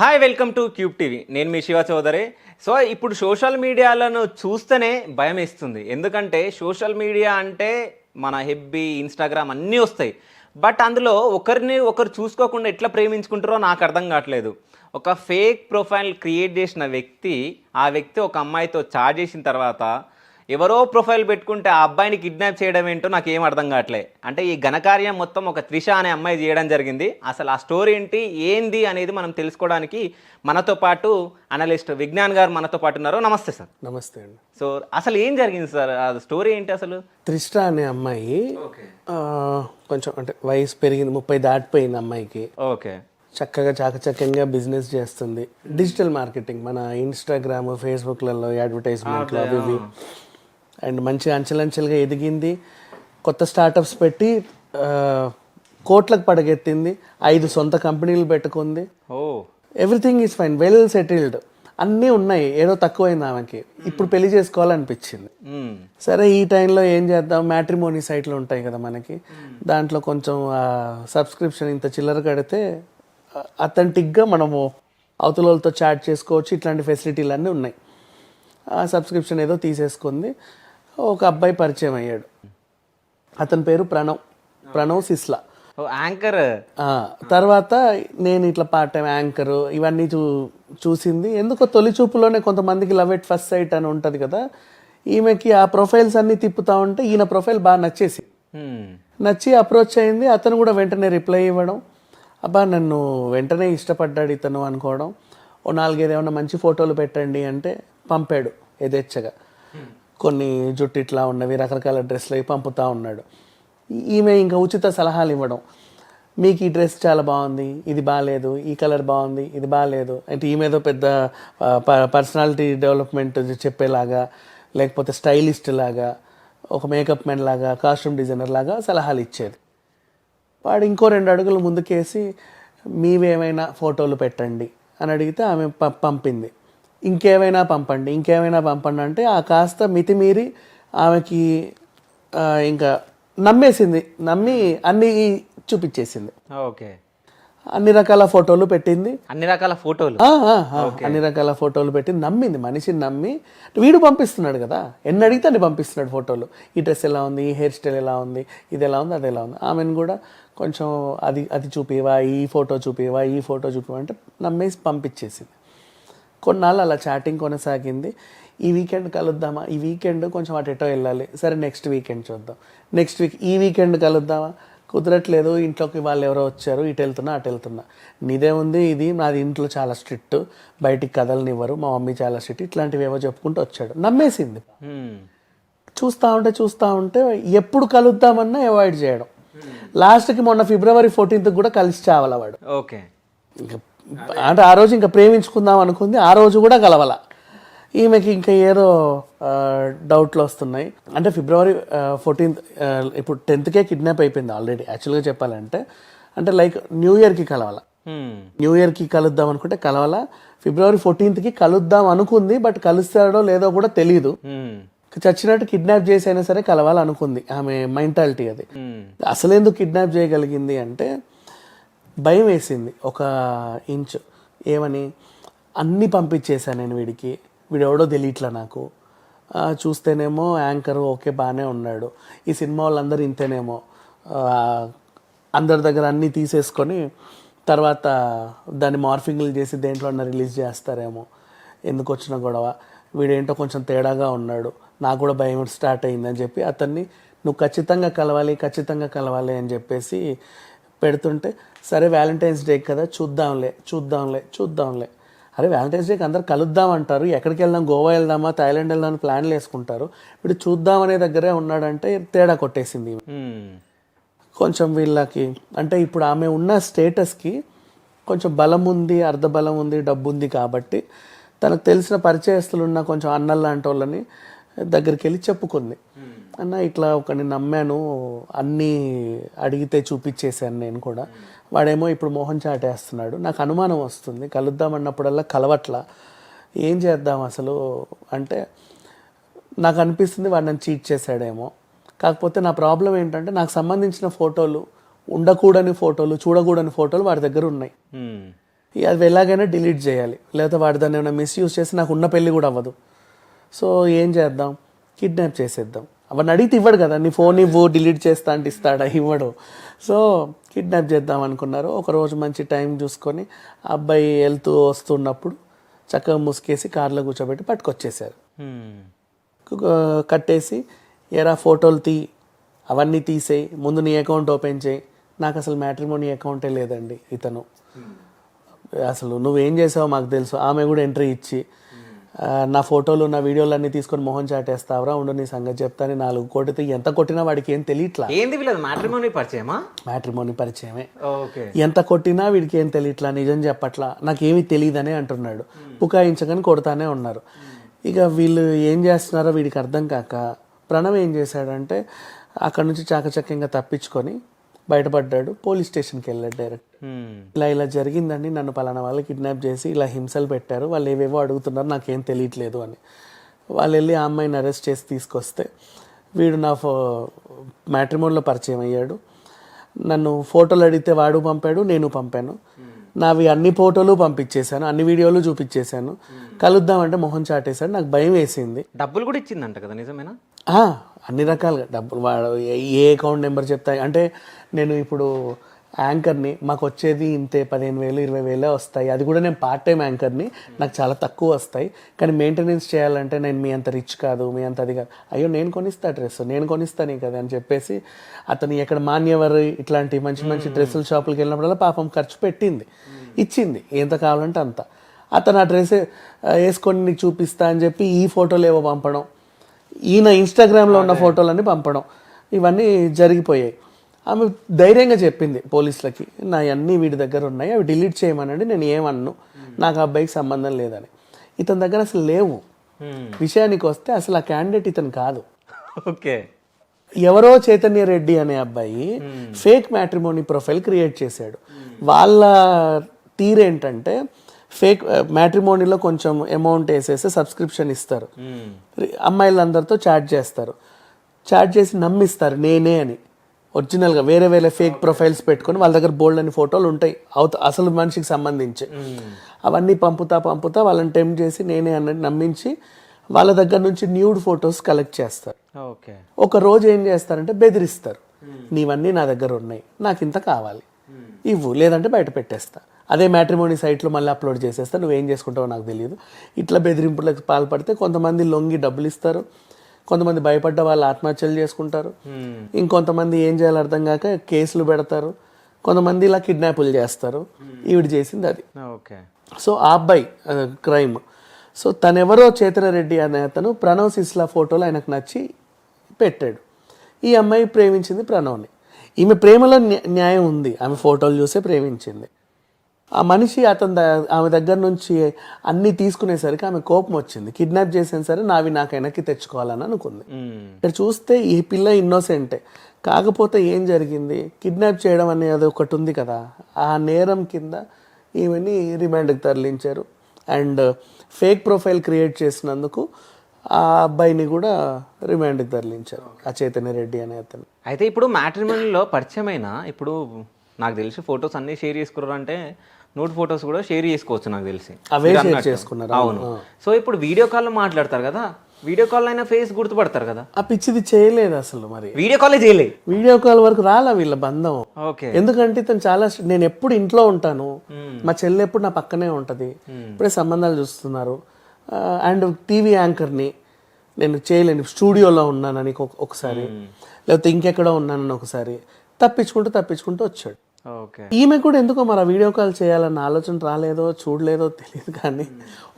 Hi welcome to cube TV. నేను మీ Shiva Chowdary. So ఇప్పుడు social మీడియాలను చూస్తేనే భయం వేస్తుంది. ఎందుకంటే సోషల్ మీడియా అంటే మన హెబ్బీ ఇన్స్టాగ్రామ్ అన్నీ వస్తాయి. బట్ అందులో ఒకరిని ఒకరు చూసుకోకుండా ఎట్లా ప్రేమించుకుంటారో నాకు అర్థం కావట్లేదు. ఒక ఫేక్ ప్రొఫైల్ క్రియేట్ చేసిన వ్యక్తి ఆ వ్యక్తి ఒక అమ్మాయితో చాట్ చేసిన తర్వాత ఎవరో ప్రొఫైల్ పెట్టుకుంటే ఆ అబ్బాయిని కిడ్నాప్ చేయడం ఏంటో నాకు ఏం అర్థం కావట్లే. అంటే ఈ ఘనకార్యం మొత్తం ఒక త్రిష అనే అమ్మాయి చేయడం జరిగింది. అసలు ఆ స్టోరీ ఏంది అనేది మనం తెలుసుకోవడానికి మనతో పాటు అనలిస్ట్ విజ్ఞాన్ గారు మనతో పాటు ఉన్నారు. నమస్తే సార్. నమస్తే అండి. సో అసలు ఏం జరిగింది సార్? ఆ స్టోరీ ఏంటి అసలు? త్రిష అనే అమ్మాయి కొంచెం అంటే వయసు పెరిగింది, 30 దాటిపోయింది అమ్మాయికి. ఓకే. చక్కగా చాకచక్యంగా బిజినెస్ చేస్తుంది. డిజిటల్ మార్కెటింగ్, మన ఇన్స్టాగ్రామ్, ఫేస్బుక్లలో అడ్వర్టైజ్మెంట్లు అవి ఇవి, అండ్ మంచిగా అంచెలంచెలుగా ఎదిగింది. కొత్త స్టార్టప్స్ పెట్టి కోట్లకు పడగెత్తింది. 5 సొంత కంపెనీలు పెట్టుకుంది. Everything is fine, well settled, అన్నీ ఉన్నాయి. ఏదో తక్కువైంది ఆమెకి. ఇప్పుడు పెళ్లి చేసుకోవాలనిపించింది. సరే ఈ టైంలో ఏం చేద్దాం, మ్యాట్రిమోనీ సైట్లు ఉంటాయి కదా మనకి, దాంట్లో కొంచెం సబ్స్క్రిప్షన్ ఇంత చిల్లర కడితే అథెంటిక్గా మనము అవతలతో చాట్ చేసుకోవచ్చు. ఇట్లాంటి ఫెసిలిటీలు అన్నీ ఉన్నాయి. ఆ సబ్స్క్రిప్షన్ ఏదో తీసేసుకుంది. ఒక అబ్బాయి పరిచయం అయ్యాడు. అతని పేరు ప్రణవ్ సిస్లా, యాంకర్. తర్వాత నేను ఇట్లా పార్ట్ టైం యాంకర్ ఇవన్నీ చూసింది. ఎందుకో తొలి చూపులోనే కొంతమందికి లవ్ ఎట్ ఫస్ట్ సైట్ అని ఉంటుంది కదా, ఈమెకి ఆ ప్రొఫైల్స్ అన్నీ తిప్పుతా ఉంటే ఈయన ప్రొఫైల్ బాగా నచ్చి అప్రోచ్ అయింది. అతను కూడా వెంటనే రిప్లై ఇవ్వడం, అబ్బా నన్ను వెంటనే ఇష్టపడ్డాడు ఇతను అనుకోవడం. ఓ 4-5 ఏమన్నా మంచి ఫోటోలు పెట్టండి అంటే పంపాడు యథేచ్ఛగా. కొన్ని జుట్టు ఇట్లా ఉన్నవి, రకరకాల డ్రెస్లు అవి పంపుతూ ఉన్నాడు. ఈమె ఇంకా ఉచిత సలహాలు ఇవ్వడం, మీకు ఈ డ్రెస్ చాలా బాగుంది, ఇది బాగాలేదు, ఈ కలర్ బాగుంది, ఇది బాగాలేదు అంటే ఈమెదో పెద్ద పర్సనాలిటీ డెవలప్మెంట్ చెప్పేలాగా, లేకపోతే స్టైలిస్ట్ లాగా, ఒక మేకప్ మ్యాన్ లాగా, కాస్ట్యూమ్ డిజైనర్ లాగా సలహాలు ఇచ్చేది. వాడు ఇంకో 2 అడుగులు ముందుకేసి మీవేమైనా ఫోటోలు పెట్టండి అని అడిగితే ఆమె పంపింది. ఇంకేమైనా పంపండి అంటే ఆ కాస్త మితిమీరి ఆమెకి ఇంకా నమ్మి అన్ని చూపించేసింది. ఓకే. అన్ని రకాల ఫోటోలు పెట్టింది. అన్ని రకాల ఫోటోలు పెట్టి నమ్మింది. మనిషిని నమ్మి, వీడు పంపిస్తున్నాడు కదా, ఎన్ని అడిగితే అన్ని పంపిస్తున్నాడు ఫోటోలు. ఈ డ్రెస్ ఎలా ఉంది, ఈ హెయిర్ స్టైల్ ఎలా ఉంది, ఇది ఎలా ఉంది, అది ఎలా ఉంది. ఆమెను కూడా కొంచెం అది చూపివా, ఈ ఫోటో చూపివా అంటే నమ్మేసి పంపించేసింది. కొన్నాళ్ళు అలా చాటింగ్ కొనసాగింది. ఈ వీకెండ్ కలుద్దామా, ఈ వీకెండ్ కొంచెం అటెటో వెళ్ళాలి, సరే నెక్స్ట్ వీకెండ్ చూద్దాం, నెక్స్ట్ వీక్ ఈ వీకెండ్ కలుద్దామా, కుదరట్లేదు, ఇంట్లోకి వాళ్ళు ఎవరో వచ్చారు, ఇటు వెళ్తున్నా. నీదే ఉంది, ఇది నాది, ఇంట్లో చాలా స్ట్రిక్ట్, బయటికి కదలనివ్వరు, మా మమ్మీ చాలా స్ట్రిక్ట్, ఇట్లాంటివి ఏవో చెప్పుకుంటూ వచ్చాడు. నమ్మేసింది. చూస్తూ ఉంటే ఎప్పుడు కలుద్దామన్నా అవాయిడ్ చేయడం. లాస్ట్కి మొన్న February 14th కూడా కలిసి చావాల వాడు. ఓకే. అంటే ఆ రోజు ఇంకా ప్రేమించుకుందాం అనుకుంది, ఆ రోజు కూడా కలవాల. ఈమెకి ఇంకా ఏదో డౌట్లు వస్తున్నాయి. అంటే February 14th, ఇప్పుడు 10th కిడ్నాప్ అయిపోయింది ఆల్రెడీ. యాక్చువల్గా చెప్పాలంటే అంటే లైక్ న్యూ ఇయర్కి కలుద్దాం అనుకుంటే కలవాల. February 14th కలుద్దాం అనుకుంది, బట్ కలుస్తాడో లేదో కూడా తెలీదు. చచ్చినట్టు కిడ్నాప్ చేసి అయినా సరే కలవాలనుకుంది. ఆమె మెంటాలిటీ అది. అసలు ఎందుకు కిడ్నాప్ చేయగలిగింది అంటే భయం వేసింది. 1 ఇంచ్ ఏమని అన్నీ పంపించేశాను నేను వీడికి, వీడెవడో తెలియట్లా నాకు. చూస్తేనేమో యాంకర్ ఓకే బాగానే ఉన్నాడు, ఈ సినిమా వాళ్ళందరూ ఇంతేనేమో, అందరి దగ్గర అన్నీ తీసేసుకొని తర్వాత దాన్ని మార్ఫింగ్లు చేసి దేంట్లో రిలీజ్ చేస్తారేమో, ఎందుకు వచ్చిన గొడవ, వీడేంటో కొంచెం తేడాగా ఉన్నాడు, నాకు కూడా భయం స్టార్ట్ అయిందని చెప్పి అతన్ని నువ్వు ఖచ్చితంగా కలవాలి అని చెప్పేసి పెడుతుంటే, సరే వ్యాలంటైన్స్ డే కదా చూద్దాంలే. అరే వ్యాలంటైన్స్ డేకి అందరు కలుద్దాం అంటారు, ఎక్కడికి వెళ్దాం, గోవా వెళ్దామా, థాయిలాండ్ వెళ్దామని ప్లాన్లు వేసుకుంటారు, వీడు చూద్దామనే దగ్గరే ఉన్నాడంటే తేడా కొట్టేసింది. కొంచెం వీళ్ళకి అంటే ఇప్పుడు ఆమె ఉన్న స్టేటస్కి కొంచెం బలం ఉంది, అర్ధబలం ఉంది, డబ్బు ఉంది కాబట్టి తనకు తెలిసిన పరిచయస్తులు ఉన్న కొంచెం అన్నల్లాంటి వాళ్ళని దగ్గరికి వెళ్ళి చెప్పుకుంది. అన్న ఇట్లా ఒకని నమ్మాను, అన్నీ అడిగితే చూపించేశాను నేను కూడా, వాడేమో ఇప్పుడు మోహన్ చాటేస్తున్నాడు, నాకు అనుమానం వస్తుంది, కలుద్దామన్నప్పుడల్లా కలవట్లా, ఏం చేద్దాం అసలు అంటే నాకు అనిపిస్తుంది వాడు నన్ను చీట్ చేశాడేమో. కాకపోతే నా ప్రాబ్లం ఏంటంటే నాకు సంబంధించిన ఫోటోలు, ఉండకూడని ఫోటోలు, చూడకూడని ఫోటోలు వాడి దగ్గర ఉన్నాయి. అది ఎలాగైనా డిలీట్ చేయాలి, లేకపోతే వాడు దాన్ని ఏమైనా మిస్యూజ్ చేసి నాకు ఉన్న పెళ్ళి కూడా అవ్వదు. సో ఏం చేద్దాం, కిడ్నాప్ చేసేద్దాం. అవన్నీ అడిగితే ఇవ్వడు కదా, నీ ఫోన్ ఇవ్వు డిలీట్ చేస్తా అంటే ఇస్తాడా, ఇవ్వడు. సో కిడ్నాప్ చేద్దాం అనుకున్నారు. ఒకరోజు మంచి టైం చూసుకొని ఆ అబ్బాయి వెళ్తూ వస్తున్నప్పుడు చక్కగా ముసుకేసి కార్లో కూర్చోబెట్టి పట్టుకొచ్చేసారు. కట్టేసి ఎరా ఫోటోలు అవన్నీ తీసేయి, ముందు నీ అకౌంట్ ఓపెన్ చేయి. నాకు అసలు మ్యాట్రిమోనీ అకౌంటే లేదండి. ఇతను అసలు నువ్వేం చేసావో మాకు తెలుసు. ఆమె కూడా ఎంట్రీ ఇచ్చి నా ఫోటోలు నా వీడియోలు అన్నీ తీసుకొని మొహం చాటేస్తావరా, ఉండు నీ సంగతి చెప్తాను. 4 కొడితే ఎంత కొట్టినా వాడికి ఏం తెలియట్లా. ఏంది వీళ్ళది మ్యాట్రిమోనీ పరిచయమా? మ్యాట్రిమోనీ పరిచయమే. ఓకే. ఎంత కొట్టినా వీడికి ఏం తెలియట్లా, నిజం చెప్పట్లా, నాకేమీ తెలియదనే అంటున్నాడు. పుకాయించగానే కొడతానే ఉన్నారు. ఇక వీళ్ళు ఏం చేస్తున్నారో వీడికి అర్థం కాక ప్రణవ్ ఏం చేశాడంటే అక్కడ నుంచి చాకచక్యంగా తప్పించుకొని బయటపడ్డాడు. పోలీస్ స్టేషన్కి వెళ్ళాడు డైరెక్ట్. ఇలా జరిగిందండి, నన్ను పలానా వాళ్ళు కిడ్నాప్ చేసి ఇలా హింసలు పెట్టారు, వాళ్ళు ఏవేవో అడుగుతున్నారు, నాకేం తెలియట్లేదు అని. వాళ్ళు వెళ్ళి ఆ అమ్మాయిని అరెస్ట్ చేసి తీసుకొస్తే వీడు నా మ్యాట్రిమోనీలో పరిచయం అయ్యాడు. నన్ను ఫోటోలు అడిగితే వాడు పంపాడు, నేను పంపాను. నావి అన్ని ఫోటోలు పంపించేశాను, అన్ని వీడియోలు చూపించేశాను. కలుద్దామంటే మొహం చాటేశాడు. నాకు భయం వేసింది. డబ్బులు కూడా ఇచ్చిందంట కదా, నిజమేనా? అన్ని రకాలుగా డబ్బులు వాడు ఏ అకౌంట్ నెంబర్ చెప్తాయి అంటే, నేను ఇప్పుడు యాంకర్ని, మాకు వచ్చేది ఇంతే 15,000 20,000 వస్తాయి. అది కూడా నేను పార్ట్ టైం యాంకర్ని, నాకు చాలా తక్కువ వస్తాయి. కానీ మెయింటెనెన్స్ చేయాలంటే నేను మీ అంత రిచ్ కాదు, మీ అంత అది కాదు. అయ్యో నేను కొనిస్తా డ్రెస్, నేను కొనిస్తాను కదా అని చెప్పేసి అతను ఎక్కడ మాన్యవర్ ఇట్లాంటి మంచి మంచి డ్రెస్సుల షాపులకి వెళ్ళినప్పుడల్లా పాపం ఖర్చు పెట్టింది, ఇచ్చింది ఎంత కావాలంటే అంత. అతను ఆ డ్రెస్ వేసుకొని నీకు చూపిస్తా అని చెప్పి ఈ ఫోటోలు ఏవో పంపడం, ఈయన ఇన్స్టాగ్రామ్లో ఉన్న ఫోటోలన్నీ పంపడం, ఇవన్నీ జరిగిపోయాయి. ఆమె ధైర్యంగా చెప్పింది పోలీసులకి, నా అన్నీ వీడి దగ్గర ఉన్నాయి, అవి డిలీట్ చేయమనండి, నేను ఏమన్ను, నాకు ఆ అబ్బాయికి సంబంధం లేదని. ఇతని దగ్గర అసలు లేవు. విషయానికి వస్తే అసలు ఆ క్యాండిడేట్ ఇతను కాదు. ఓకే. ఎవరో చైతన్య రెడ్డి అనే అబ్బాయి ఫేక్ మ్యాట్రిమోనీ ప్రొఫైల్ క్రియేట్ చేశాడు. వాళ్ళ తీరేంటంటే ఫేక్ మ్యాట్రిమోనీలో కొంచెం అమౌంట్ వేసేసి సబ్స్క్రిప్షన్ ఇస్తారు, అమ్మాయిలందరితో చాట్ చేస్తారు, చాట్ చేసి నమ్మిస్తారు నేనే అని. ఒరిజినల్గా వేరే వేరే ఫేక్ ప్రొఫైల్స్ పెట్టుకొని వాళ్ళ దగ్గర బోల్డ్ అని ఫోటోలు ఉంటాయి అసలు మనిషికి సంబంధించి, అవన్నీ పంపుతా వాళ్ళని టెంప్ట్ చేసి నేనే అన్నట్టు నమ్మించి వాళ్ళ దగ్గర నుంచి న్యూడ్ ఫొటోస్ కలెక్ట్ చేస్తారు. ఒక రోజు ఏం చేస్తారంటే బెదిరిస్తారు, నీవన్నీ నా దగ్గర ఉన్నాయి, నాకు ఇంత కావాలి ఇవ్వు, లేదంటే బయట పెట్టేస్తా, అదే మ్యాట్రిమోనీ సైట్లో మళ్ళీ అప్లోడ్ చేసేస్తా, నువ్వేం చేసుకుంటావో నాకు తెలియదు. ఇట్లా బెదిరింపులకు పాల్పడితే కొంతమంది లొంగి డబ్బులు ఇస్తారు, కొంతమంది భయపడ్డ వాళ్ళు ఆత్మహత్యలు చేసుకుంటారు, ఇంకొంతమంది ఏం చేయాలో అర్థం కాక కేసులు పెడతారు, కొంతమంది ఇలా కిడ్నాపులు చేస్తారు. ఈవిడ చేసింది అది. సో ఆ అబ్బాయి క్రైమ్. సో తనెవరో చైతన్య రెడ్డి అనే అతను ప్రణవ్ సిస్లా ఫోటోలు ఆయనకు నచ్చి పెట్టాడు. ఈ అమ్మాయి ప్రేమించింది ప్రణవ్ని. ఈమె ప్రేమలో న్యాయం ఉంది, ఆమె ఫోటోలు చూసే ప్రేమించింది. ఆ మనిషి ఆమె దగ్గర నుంచి అన్ని తీసుకునేసరికి ఆమె కోపం వచ్చింది. కిడ్నాప్ చేసిన సరే నావి నాకు వెనక్కి తెచ్చుకోవాలని అనుకుంది. ఇక్కడ చూస్తే ఈ పిల్ల ఇన్నోసెంటే. కాకపోతే ఏం జరిగింది, కిడ్నాప్ చేయడం అనేది ఒకటి ఉంది కదా, ఆ నేరం కింద ఈమెని రిమాండ్కి తరలించారు. అండ్ ఫేక్ ప్రొఫైల్ క్రియేట్ చేసినందుకు ఆ అబ్బాయిని కూడా రిమాండ్కి తరలించారు, ఆ చైతన్య రెడ్డి అనే అతను. అయితే ఇప్పుడు మ్యాట్రిమోనీలో పరిచయమైన, ఇప్పుడు నాకు తెలిసి ఫొటోస్ అన్ని షేర్ చేసుకున్నారు అంటే నోట్ ఫొటోస్ కూడా షేర్ చేసుకోవచ్చు నాకు తెలిసి, అవే షేర్ చేసుకున్నారు. అవును. సో ఇప్పుడు వీడియో కాల్లో మాట్లాడతారు కదా, వీడియో కాల్ అయినా ఫేస్ గుర్తుపడతారు కదా. ఆ పిచ్చిది చేయలేదు అసలు, మరి వీడియో కాలే చేయలేదు, వీడియో కాల్ వరకు రాలా వీళ్ళ బంధం. ఓకే. ఎందుకంటే ఇతను చాలా, నేను ఎప్పుడు ఇంట్లో ఉంటాను, మా చెల్లి ఎప్పుడు నా పక్కనే ఉంటది, ఇప్పుడే సంబంధాలు చూస్తున్నారు. అండ్ టీవీ యాంకర్ని నేను చేయలేను, స్టూడియోలో ఉన్నానని ఒకసారి, లేకపోతే ఇంకెక్కడో ఉన్నానని ఒకసారి, తప్పించుకుంటూ వచ్చాడు. ఈమె కూడా ఎందుకో మరి వీడియో కాల్ చేయాలన్న ఆలోచన రాలేదో చూడలేదో తెలియదు, కానీ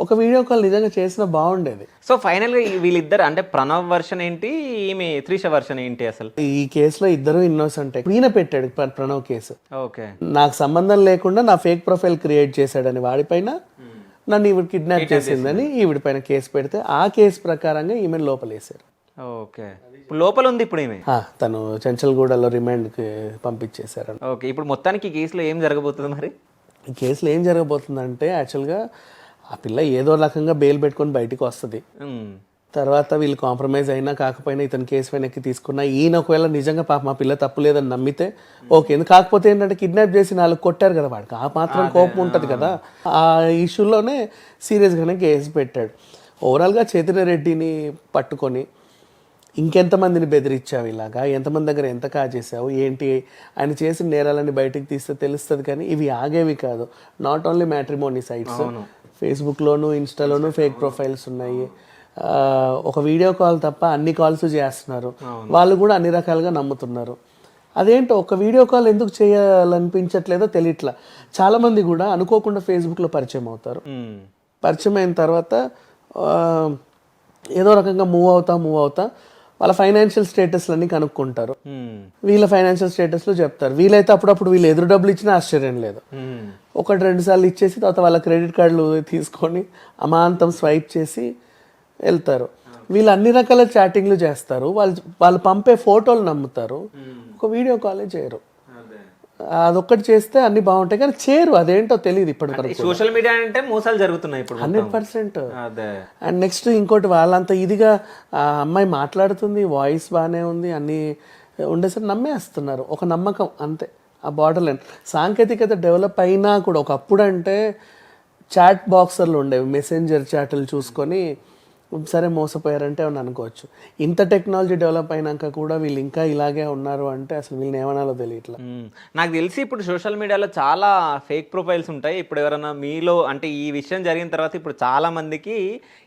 ఒక వీడియో కాల్ నిజంగా చేసినా బాగుండేది. సో ఫైనల్ గా వీళ్ళిద్దరు అంటే ప్రణవ్ వర్షన్ ఏంటి, ఈమె త్రిష వర్షన్ ఏంటి అసలు? ఈ కేసులో ఇద్దరు ఇన్నోసెంట్. ఈయన పెట్టాడు ప్రణవ్ కేసు. ఓకే. నాకు సంబంధం లేకుండా నా ఫేక్ ప్రొఫైల్ క్రియేట్ చేశాడని వాడిపైన, నన్ను ఈవిడ కిడ్నాప్ చేసిందని ఈవిడ పైన కేసు పెడితే ఆ కేసు ప్రకారంగా ఈమె లోపలేశారు. ఓకే. ఇప్పుడు లోపల ఉంది ఇప్పుడు ఈమె. తను చెంచల్గూడలో రిమాండ్కి పంపించేశారు. ఓకే. ఇప్పుడు మొత్తానికి ఈ కేసులో ఏం జరగబోతుంది మరి? ఈ కేసులో ఏం జరగబోతుందంటే యాక్చువల్గా ఆ పిల్ల ఏదో రకంగా బెయిల్ పెట్టుకొని బయటికి వస్తుంది. తర్వాత వీళ్ళు కాంప్రమైజ్ అయినా కాకపోయినా ఇతను కేసు వెనక్కి తీసుకున్నా, ఈయన ఒకవేళ నిజంగా పాప మా పిల్ల తప్పు లేదని నమ్మితే ఓకే. కాకపోతే ఏంటంటే కిడ్నాప్ చేసి 4 కొట్టారు కదా, వాడికి ఆ మాత్రం కోపం ఉంటుంది కదా. ఆ ఇష్యూలోనే సీరియస్గానే కేసు పెట్టాడు. ఓవరాల్గా చైతన్య రెడ్డిని పట్టుకొని ఇంకెంతమందిని బెదిరించావు, ఇలాగా ఎంతమంది దగ్గర ఎంత కాజేసావు ఏంటి, ఆయన చేసిన నేరాలని బయటికి తీస్తే తెలుస్తుంది. కానీ ఇవి ఆగేవి కాదు. నాట్ ఓన్లీ మ్యాట్రిమోనీ సైట్స్, ఫేస్బుక్లోను ఇన్స్టాలోను ఫేక్ ప్రొఫైల్స్ ఉన్నాయి. ఒక వీడియో కాల్ తప్ప అన్ని కాల్స్ చేస్తున్నారు. వాళ్ళు కూడా అన్ని రకాలుగా నమ్ముతున్నారు. అదేంటో ఒక వీడియో కాల్ ఎందుకు చేయాలనిపించట్లేదో తెలియట్లా. చాలామంది కూడా అనుకోకుండా ఫేస్బుక్లో పరిచయం అవుతారు. పరిచయం అయిన తర్వాత ఏదో రకంగా మూవ్ అవుతా వాళ్ళ ఫైనాన్షియల్ స్టేటస్లన్నీ కనుక్కుంటారు. వీళ్ళ ఫైనాన్షియల్ స్టేటస్లో చెప్తారు. వీలైతే అప్పుడప్పుడు వీళ్ళు ఎదురు డబ్బులు ఇచ్చినా ఆశ్చర్యం లేదు. 1-2 సార్లు ఇచ్చేసి తర్వాత వాళ్ళ క్రెడిట్ కార్డులు తీసుకొని అమాంతం స్వైప్ చేసి వెళ్తారు. వీళ్ళు అన్ని రకాల చాటింగ్లు చేస్తారు. వాళ్ళు పంపే ఫోటోలు నమ్ముతారు, ఒక వీడియో కాలే చేయరు. అదొక్కటి చేస్తే అన్ని బాగుంటాయి కానీ చేయరు. అదేంటో తెలియదు ఇప్పటివరకు. సోషల్ మీడియా అంటే మోసాలు జరుగుతున్నాయి ఇప్పుడు 100%. అండ్ నెక్స్ట్ ఇంకోటి, వాళ్ళంతా ఇదిగా ఆ అమ్మాయి మాట్లాడుతుంది, వాయిస్ బాగానే ఉంది, అన్నీ ఉండేసరికి నమ్మేస్తున్నారు. ఒక నమ్మకం అంతే. ఆ బార్డర్ లైన్ సాంకేతికత డెవలప్ అయినా కూడా, ఒకప్పుడు అంటే చాట్ బాక్సర్లు ఉండేవి, మెసెంజర్ చాట్లు చూసుకొని సరే మోసపోయారంటే అని అనుకోవచ్చు. ఇంత టెక్నాలజీ డెవలప్ అయినాక కూడా వీళ్ళు ఇంకా ఇలాగే ఉన్నారు అంటే అసలు వీళ్ళని ఏమనాలో తెలియట్లా. నాకు తెలిసి ఇప్పుడు సోషల్ మీడియాలో చాలా ఫేక్ ప్రొఫైల్స్ ఉంటాయి. ఇప్పుడు ఎవరైనా మీలో అంటే ఈ విషయం జరిగిన తర్వాత ఇప్పుడు చాలా మందికి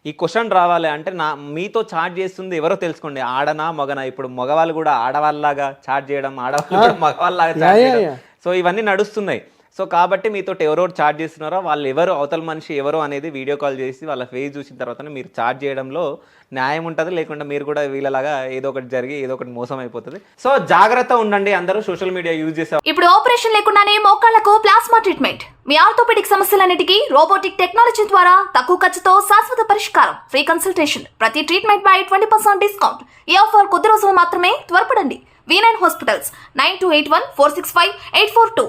ఈ క్వశ్చన్ రావాలి అంటే మీతో చాట్ చేస్తుంది ఎవరో తెలుసుకోండి, ఆడనా మగనా. ఇప్పుడు మగవాళ్ళు కూడా ఆడవాళ్ళలాగా చాట్ చేయడం, ఆడవాళ్ళు కూడా మగవాళ్ళలాగా చాట్ చేయడం, సో ఇవన్నీ నడుస్తున్నాయి. సో కాబట్టి మీతో ఎవరెవరు చాట్ చేస్తున్నారో వాళ్ళు ఎవరు, అవతల మనిషి ఎవరో అనేది వీడియో కాల్ చేసి వాళ్ళ ఫేస్ చూసిన తర్వాతనే మీరు చాట్ చేయడంలో న్యాయం ఉంటుంది. లేకుండా మీరు కూడా వీళ్ళలాగా ఏదో ఒకటి జరిగి ఏదో ఒకటి మోసం అయిపోతుంది. సో జాగ్రత్త ఉండండి అందరూ సోషల్ మీడియా యూజ్ చేసే. ఇప్పుడు ఆపరేషన్ లేకుండానే మోకాళ్లకు ప్లాస్మా ట్రీట్మెంట్, మీ ఆర్థోపెడిక్ సమస్యలన్నిటికీ రోబోటిక్ టెక్నాలజీ ద్వారా తక్కువ ఖర్చుతో శాశ్వత పరిష్కారం, ఫ్రీ కన్సల్టేషన్, ప్రతి ట్రీట్మెంట్ పై 20% డిస్కౌంట్. ఈ ఆఫర్ కొద్ది రోజులు మాత్రమే, త్వరపడండి. V9 hospitals 9281465842.